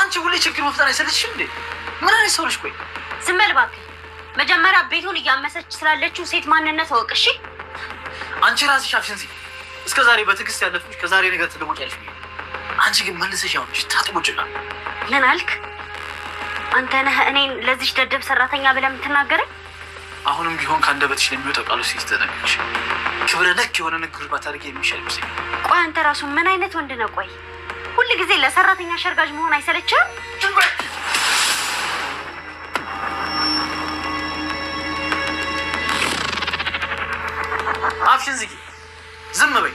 አንቺ ሁሌ ችግር መፍጠር አይሰለችሽም እንዴ? ምን አይነት ሰው ነሽ? ቆይ ዝም በል እባክህ። መጀመሪያ ቤቱን እያመሰች ስላለችው ሴት ማንነት ወቅ። እሺ አንቺ ራስሽ አፍሽን ዝጊ። እስከ ዛሬ በትዕግስት ያለፍኩሽ ከዛሬ ነገር ትለወጫለሽ። አንቺ ግን መልሰሽ ያውሽ ታጥቦጭና። ምን አልክ? አንተ ነህ እኔን ለዚህ ደደብ ሰራተኛ ብለህ የምትናገረኝ? አሁንም ቢሆን ከአንደበትሽ ለሚወጣው ቃሉ ሲስተነግርሽ ክብረ ነክ የሆነ ንግግር ባታደርጊ የሚሻል ይመስለኛል። ቆይ አንተ ራሱ ምን አይነት ወንድ ነህ? ቆይ ሁል ጊዜ ለሰራተኛ ሸርጋጅ መሆን አይሰለችም? አፍሽን ዝጊ። ዝም በይ።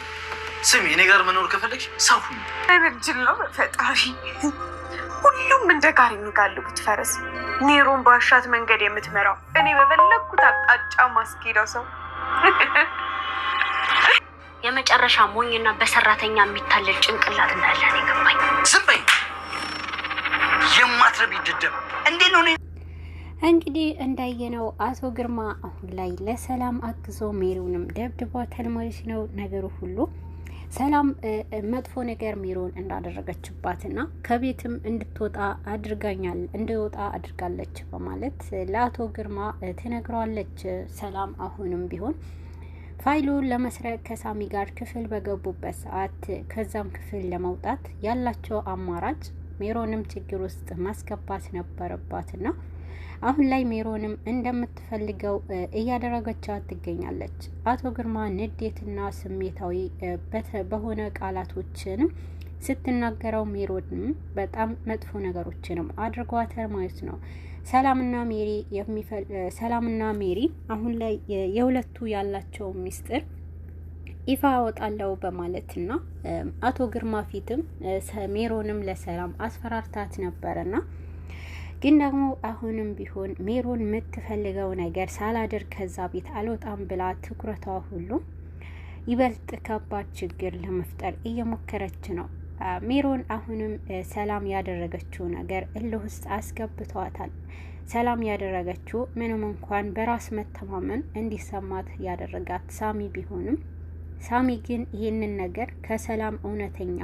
ስሚ፣ እኔ ጋር መኖር ከፈለግሽ ሰው ሁኚ። ረጅል ነው በፈጣሪ። ሁሉም እንደ ጋር የሚጋልቡት ፈረስ ኔሮን ባሻት መንገድ የምትመራው እኔ በፈለግኩት አቅጣጫ ማስኬደው ሰው። የመጨረሻ ሞኝና በሰራተኛ የሚታለል ጭንቅላት እንዳለ ነው የገባኝ። ዝም በይ የማትረቢ ድደብ። እንዴት ነው እንግዲህ እንዳየነው አቶ ግርማ አሁን ላይ ለሰላም አግዞ ሜሮንም ደብድቧታል ማለት ነው። ነገሩ ሁሉ ሰላም መጥፎ ነገር ሜሮን እንዳደረገችባትና ከቤትም እንድትወጣ አድርጋለች በማለት ለአቶ ግርማ ትነግረዋለች። ሰላም አሁንም ቢሆን ፋይሉን ለመስረቅ ከሳሚ ጋር ክፍል በገቡበት ሰዓት ከዛም ክፍል ለመውጣት ያላቸው አማራጭ ሜሮንም ችግር ውስጥ ማስገባት ነበረባትና አሁን ላይ ሜሮንም እንደምትፈልገው እያደረገቻት ትገኛለች። አቶ ግርማ ንዴትና ስሜታዊ በሆነ ቃላቶችንም ስትናገረው ሜሮንም በጣም መጥፎ ነገሮችንም አድርጓታል ማለት ነው። ሰላምና ሜሪ አሁን ላይ የሁለቱ ያላቸው ሚስጥር ይፋ አወጣለሁ በማለትና አቶ ግርማ ፊትም ሜሮንም ለሰላም አስፈራርታት ነበርና ግን ደግሞ አሁንም ቢሆን ሜሮን የምትፈልገው ነገር ሳላደርግ ከዛ ቤት አልወጣም ብላ ትኩረቷ ሁሉ ይበልጥ ከባድ ችግር ለመፍጠር እየሞከረች ነው። ሜሮን አሁንም ሰላም ያደረገችው ነገር እልህ ውስጥ አስገብቷታል። ሰላም ያደረገችው ምንም እንኳን በራስ መተማመን እንዲሰማት ያደረጋት ሳሚ ቢሆንም ሳሚ ግን ይህንን ነገር ከሰላም እውነተኛ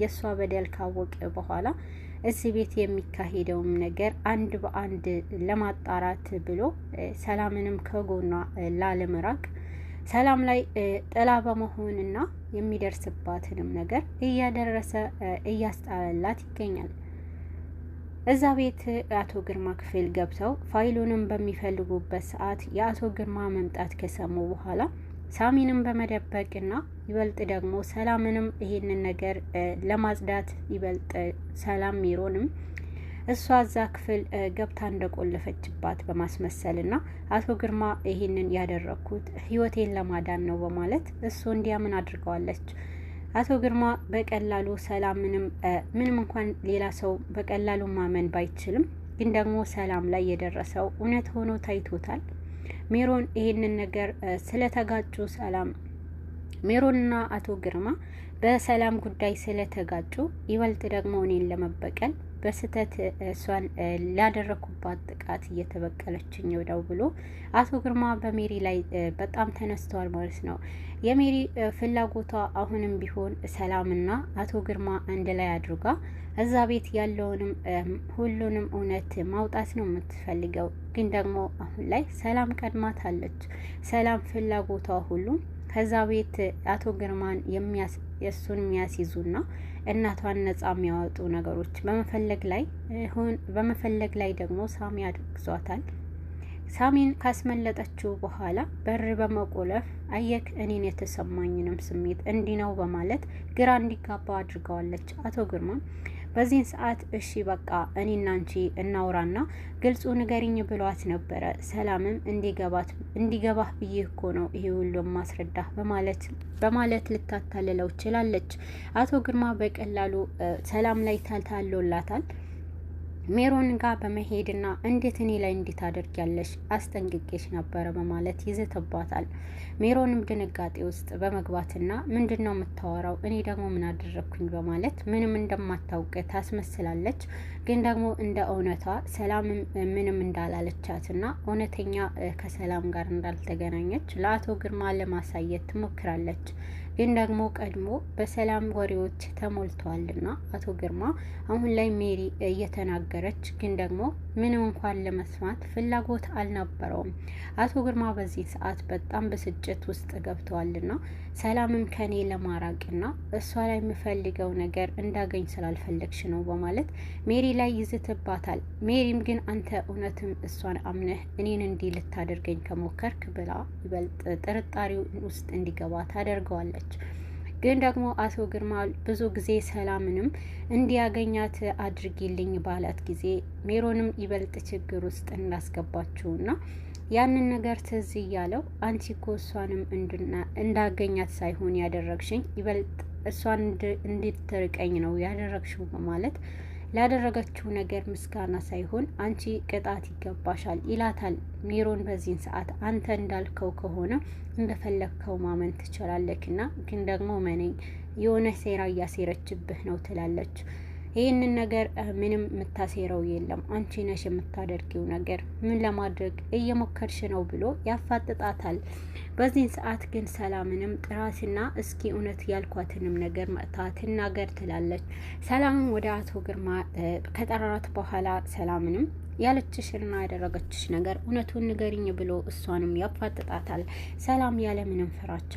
የሷ በደል ካወቀ በኋላ እዚህ ቤት የሚካሄደውም ነገር አንድ በአንድ ለማጣራት ብሎ ሰላምንም ከጎኗ ላለመራቅ ሰላም ላይ ጥላ በመሆንና የሚደርስባትንም ነገር እያስጣለላት ይገኛል። እዛ ቤት አቶ ግርማ ክፍል ገብተው ፋይሉንም በሚፈልጉበት ሰዓት የአቶ ግርማ መምጣት ከሰሙ በኋላ ሳሚንም በመደበቅና ይበልጥ ደግሞ ሰላምንም ይሄንን ነገር ለማጽዳት ይበልጥ ሰላም ሜሮንም እሷ እዛ ክፍል ገብታ እንደቆለፈችባት በማስመሰልና አቶ ግርማ ይሄንን ያደረኩት ህይወቴን ለማዳን ነው በማለት እሱ እንዲያምን አድርገዋለች። አቶ ግርማ በቀላሉ ሰላምንም ምንም እንኳን ሌላ ሰው በቀላሉ ማመን ባይችልም ግን ደግሞ ሰላም ላይ የደረሰው እውነት ሆኖ ታይቶታል። ሜሮን ይሄንን ነገር ስለተጋጩ ሰላም ሜሮንና አቶ ግርማ በሰላም ጉዳይ ስለተጋጩ ይበልጥ ደግሞ እኔን ለመበቀል በስተት እሷን ላደረኩባት ጥቃት እየተበቀለችኝ ወዳው ብሎ አቶ ግርማ በሜሪ ላይ በጣም ተነስተዋል ማለት ነው። የሜሪ ፍላጎቷ አሁንም ቢሆን ሰላምና አቶ ግርማ አንድ ላይ አድርጋ እዛ ቤት ያለውንም ሁሉንም እውነት ማውጣት ነው የምትፈልገው። ግን ደግሞ አሁን ላይ ሰላም ቀድማታለች። ሰላም ፍላጎቷ ሁሉ ከዛ ቤት አቶ ግርማን የሱን የሚያስይዙና እናቷን ነጻ የሚያወጡ ነገሮች በመፈለግ ላይ ደግሞ ሳሚ አድርጓታል። ሳሚን ካስመለጠችው በኋላ በር በመቆለፍ አየክ እኔን የተሰማኝንም ስሜት እንዲህ ነው በማለት ግራ እንዲጋባ አድርገዋለች። አቶ ግርማ በዚህን ሰዓት እሺ በቃ እኔና አንቺ እናውራና ግልጹ ንገሪኝ ብሏት ነበረ። ሰላምም እንዲገባህ ብዬ እኮ ነው ይሄ ሁሉ ማስረዳህ በማለት ልታታልለው ችላለች። አቶ ግርማ በቀላሉ ሰላም ላይ ታልታሎላታል። ሜሮን ጋር በመሄድና እንዴት እኔ ላይ እንዴት አድርጊያለሽ አስጠንቅቄሽ ነበረ በማለት ይዘተባታል። ሜሮንም ድንጋጤ ውስጥ በመግባትና ምንድነው የምታወራው እኔ ደግሞ ምን አደረኩኝ በማለት ምንም እንደማታውቅ ታስመስላለች። ግን ደግሞ እንደ እውነቷ ሰላም ምንም እንዳላለቻትና እውነተኛ ከሰላም ጋር እንዳልተገናኘች ለአቶ ግርማ ለማሳየት ትሞክራለች። ግን ደግሞ ቀድሞ በሰላም ወሬዎች ተሞልተዋልና አቶ ግርማ አሁን ላይ ሜሪ እየተናገረች ግን ደግሞ ምንም እንኳን ለመስማት ፍላጎት አልነበረውም። አቶ ግርማ በዚህ ሰዓት በጣም ብስጭት ውስጥ ገብተዋልና ሰላምም ከኔ ለማራቅና እሷ ላይ የምፈልገው ነገር እንዳገኝ ስላልፈለግሽ ነው በማለት ሜሪ ላይ ይዝትባታል። ሜሪም ግን አንተ እውነትም እሷን አምነህ እኔን እንዲህ ልታደርገኝ ከሞከርክ ብላ ይበልጥ ጥርጣሬው ውስጥ እንዲገባ ታደርገዋለች። ግን ደግሞ አቶ ግርማ ብዙ ጊዜ ሰላምንም እንዲያገኛት አድርጊልኝ ባላት ጊዜ ሜሮንም ይበልጥ ችግር ውስጥ እንዳስገባችውና ያንን ነገር ትዝ እያለው አንቺ እኮ እሷንም እንዳገኛት ሳይሆን ያደረግሽኝ ይበልጥ እሷን እንድትርቀኝ ነው ያደረግሽው በማለት ላደረገችው ነገር ምስጋና ሳይሆን አንቺ ቅጣት ይገባሻል ይላታል። ሜሮን በዚህን ሰዓት አንተ እንዳልከው ከሆነ እንደፈለግከው ማመን ትችላለክና ግን ደግሞ መነኝ የሆነ ሴራ እያሴረችብህ ነው ትላለች። ይህንን ነገር ምንም የምታሴረው የለም አንቺ ነሽ የምታደርጊው ነገር ምን ለማድረግ እየሞከርሽ ነው ብሎ ያፋጥጣታል። በዚህን ሰዓት ግን ሰላምንም ጥራትና እስኪ እውነት ያልኳትንም ነገር መጥታ ትናገር ትላለች። ሰላምም ወደ አቶ ግርማ ከጠራራት በኋላ ሰላምንም ያለችሽና ያደረገችሽ ነገር እውነቱን ንገሪኝ ብሎ እሷንም ያፋጥጣታል። ሰላም ያለምንም ፍራቻ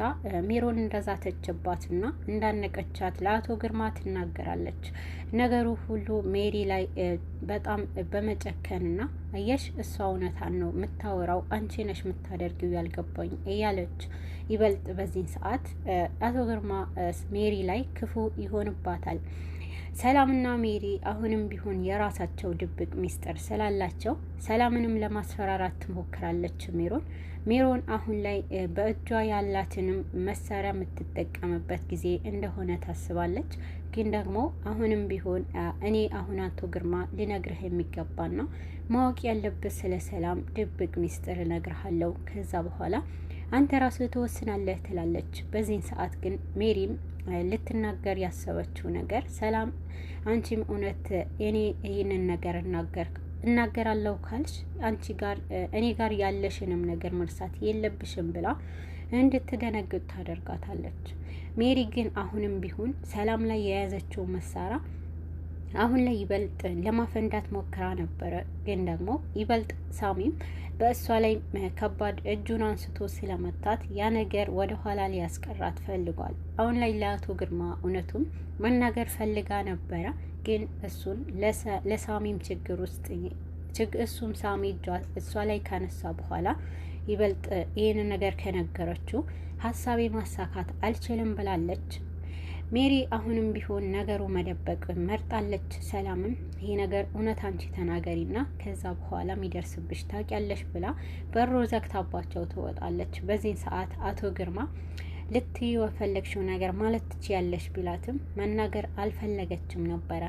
ሜሮን እንደዛተችባትና እንዳነቀቻት ለአቶ ግርማ ትናገራለች። ነገሩ ሁሉ ሜሪ ላይ በጣም በመጨከንና አየሽ እሷ እውነታን ነው የምታወራው አንቺ ነሽ የምታደርጊው ያልገባኝ እያለች ይበልጥ በዚህን ሰዓት አቶ ግርማ ሜሪ ላይ ክፉ ይሆንባታል። ሰላምና ሜሪ አሁንም ቢሆን የራሳቸው ድብቅ ሚስጥር ስላላቸው ሰላምንም ለማስፈራራት ትሞክራለች። ሜሮን አሁን ላይ በእጇ ያላትንም መሳሪያ የምትጠቀምበት ጊዜ እንደሆነ ታስባለች። ግን ደግሞ አሁንም ቢሆን እኔ አሁን አቶ ግርማ ሊነግርህ የሚገባና ማወቅ ያለበት ስለ ሰላም ድብቅ ሚስጥር እነግርሃለሁ ከዛ በኋላ አንተ ራስህ ትወስናለህ ትላለች። በዚህን ሰዓት ግን ሜሪም ልትናገር ያሰበችው ነገር ሰላም አንቺም እውነት እኔ ይህንን ነገር እናገራለሁ ካልሽ አንቺ ጋር እኔ ጋር ያለሽንም ነገር መርሳት የለብሽም ብላ እንድትደነግጥ ታደርጋታለች። ሜሪ ግን አሁንም ቢሆን ሰላም ላይ የያዘችው መሳሪያ አሁን ላይ ይበልጥ ለማፈንዳት ሞክራ ነበረ። ግን ደግሞ ይበልጥ ሳሚም በእሷ ላይ ከባድ እጁን አንስቶ ስለመታት ያ ነገር ወደ ኋላ ሊያስቀራት ፈልጓል። አሁን ላይ ለአቶ ግርማ እውነቱን መናገር ፈልጋ ነበረ። ግን እሱን ለሳሚም ችግር ውስጥ እሱም ሳሚ እሷ ላይ ካነሳ በኋላ ይበልጥ ይህን ነገር ከነገረችው ሀሳቤ ማሳካት አልችልም ብላለች። ሜሪ አሁንም ቢሆን ነገሩ መደበቅ መርጣለች። ሰላምም ይሄ ነገር እውነት አንቺ ተናገሪና ከዛ በኋላ የሚደርስብሽ ታውቂያለሽ ብላ በሩ ዘግታባቸው ትወጣለች። በዚህን ሰዓት አቶ ግርማ ልትይ የፈለግሽው ነገር ማለት ትችያለሽ ቢላትም መናገር አልፈለገችም ነበረ።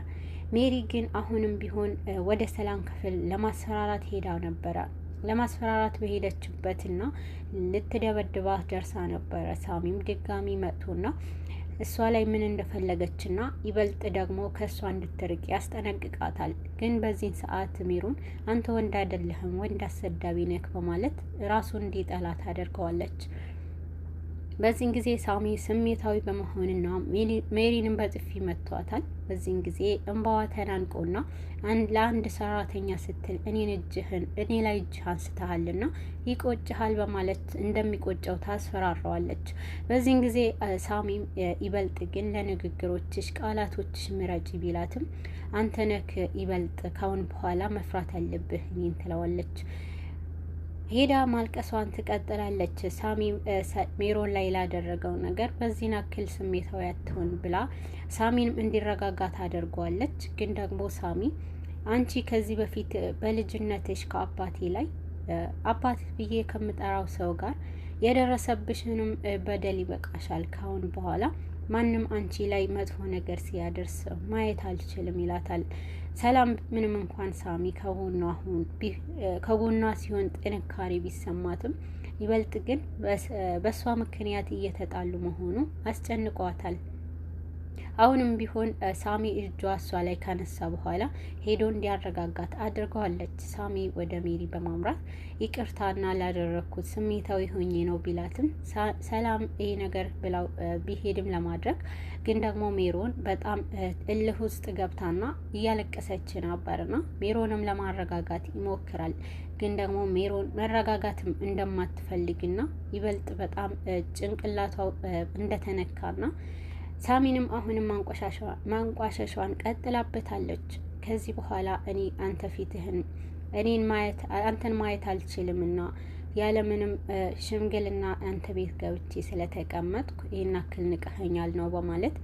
ሜሪ ግን አሁንም ቢሆን ወደ ሰላም ክፍል ለማስፈራራት ሄዳ ነበረ። ለማስፈራራት በሄደችበትና ልትደበድባት ደርሳ ነበረ። ሳሚም ድጋሚ መጥቶና እሷ ላይ ምን እንደፈለገችና ይበልጥ ደግሞ ከእሷ እንድትርቅ ያስጠነቅቃታል። ግን በዚህን ሰዓት ሜሮን አንተ ወንድ አይደለህም ወንድ አሰዳቢ ነክ በማለት ራሱን እንዲጠላ ታደርገዋለች። በዚህን ጊዜ ሳሚ ስሜታዊ በመሆንና ሜሪንም በጥፊ መቷታል። በዚህን ጊዜ እንባዋ ተናንቆና ለአንድ ሰራተኛ ስትል እኔ ላይ እጅህ አንስተሃልና ይቆጭሃል በማለት እንደሚቆጨው ታስፈራራዋለች። በዚህን ጊዜ ሳሚም ይበልጥ ግን ለንግግሮችሽ ቃላቶችሽ ምረጭ ቢላትም አንተ ነክ ይበልጥ ካሁን በኋላ መፍራት አለብህ እኔን ትለዋለች። ሄዳ ማልቀሷን ትቀጥላለች። ሳሚ ሜሮን ላይ ላደረገው ነገር በዚህ ናክል ስሜታዊ አትሆን ብላ ሳሚንም እንዲረጋጋ ታደርገዋለች። ግን ደግሞ ሳሚ አንቺ ከዚህ በፊት በልጅነትሽ ከአባቴ ላይ አባት ብዬ ከምጠራው ሰው ጋር የደረሰብሽንም በደል ይበቃሻል። ካሁን በኋላ ማንም አንቺ ላይ መጥፎ ነገር ሲያደርስ ማየት አልችልም ይላታል። ሰላም ምንም እንኳን ሳሚ ከጎኗ ሲሆን ጥንካሬ ቢሰማትም ይበልጥ ግን በሷ ምክንያት እየተጣሉ መሆኑ አስጨንቋታል። አሁንም ቢሆን ሳሚ እጇ እሷ ላይ ካነሳ በኋላ ሄዶ እንዲያረጋጋት አድርገዋለች። ሳሚ ወደ ሜሪ በማምራት ይቅርታና ላደረግኩት ስሜታዊ ሆኜ ነው ቢላትም ሰላም ይህ ነገር ብላው ቢሄድም ለማድረግ ግን ደግሞ ሜሮን በጣም እልህ ውስጥ ገብታና እያለቀሰች ነበርና ሜሮንም ለማረጋጋት ይሞክራል። ግን ደግሞ ሜሮን መረጋጋትም እንደማትፈልግና ይበልጥ በጣም ጭንቅላቷ እንደተነካና ሳሚንም አሁንም ማንቋሸሿን ቀጥላበታለች። ከዚህ በኋላ እኔ አንተ ፊትህን አንተን ማየት አልችልምና ያለምንም ሽምግልና አንተ ቤት ገብቼ ስለተቀመጥኩ ይህን አክል ንቀኸኛል ነው በማለት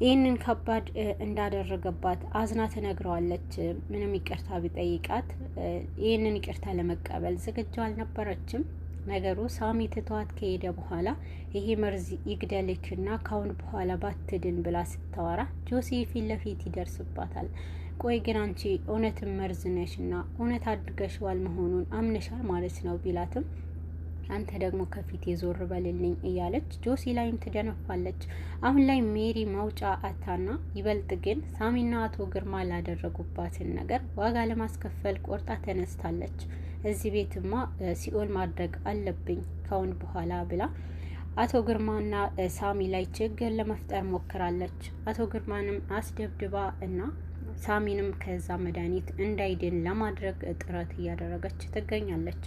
ይህንን ከባድ እንዳደረገባት አዝና ትነግረዋለች። ምንም ይቅርታ ቢጠይቃት ይህንን ይቅርታ ለመቀበል ዝግጁ አልነበረችም። ነገሩ ሳሚ ትቷት ከሄደ በኋላ ይሄ መርዝ ይግደልክና ካሁን በኋላ ባትድን ብላ ስታወራ ጆሲ ፊት ለፊት ይደርስባታል። ቆይ ግን አንቺ እውነትም መርዝ ነሽና እውነት አድርገሽዋል መሆኑን አምነሻል ማለት ነው ቢላትም አንተ ደግሞ ከፊት የዞር በልልኝ እያለች ጆሲ ላይም ትደነፋለች። አሁን ላይ ሜሪ መውጫ አታና ይበልጥ ግን ሳሚና አቶ ግርማ ላደረጉባትን ነገር ዋጋ ለማስከፈል ቆርጣ ተነስታለች። እዚህ ቤትማ ሲኦል ማድረግ አለብኝ ካሁን በኋላ ብላ አቶ ግርማና ሳሚ ላይ ችግር ለመፍጠር ሞክራለች። አቶ ግርማንም አስደብድባ እና ሳሚንም ከዛ መድኃኒት እንዳይድን ለማድረግ ጥረት እያደረገች ትገኛለች።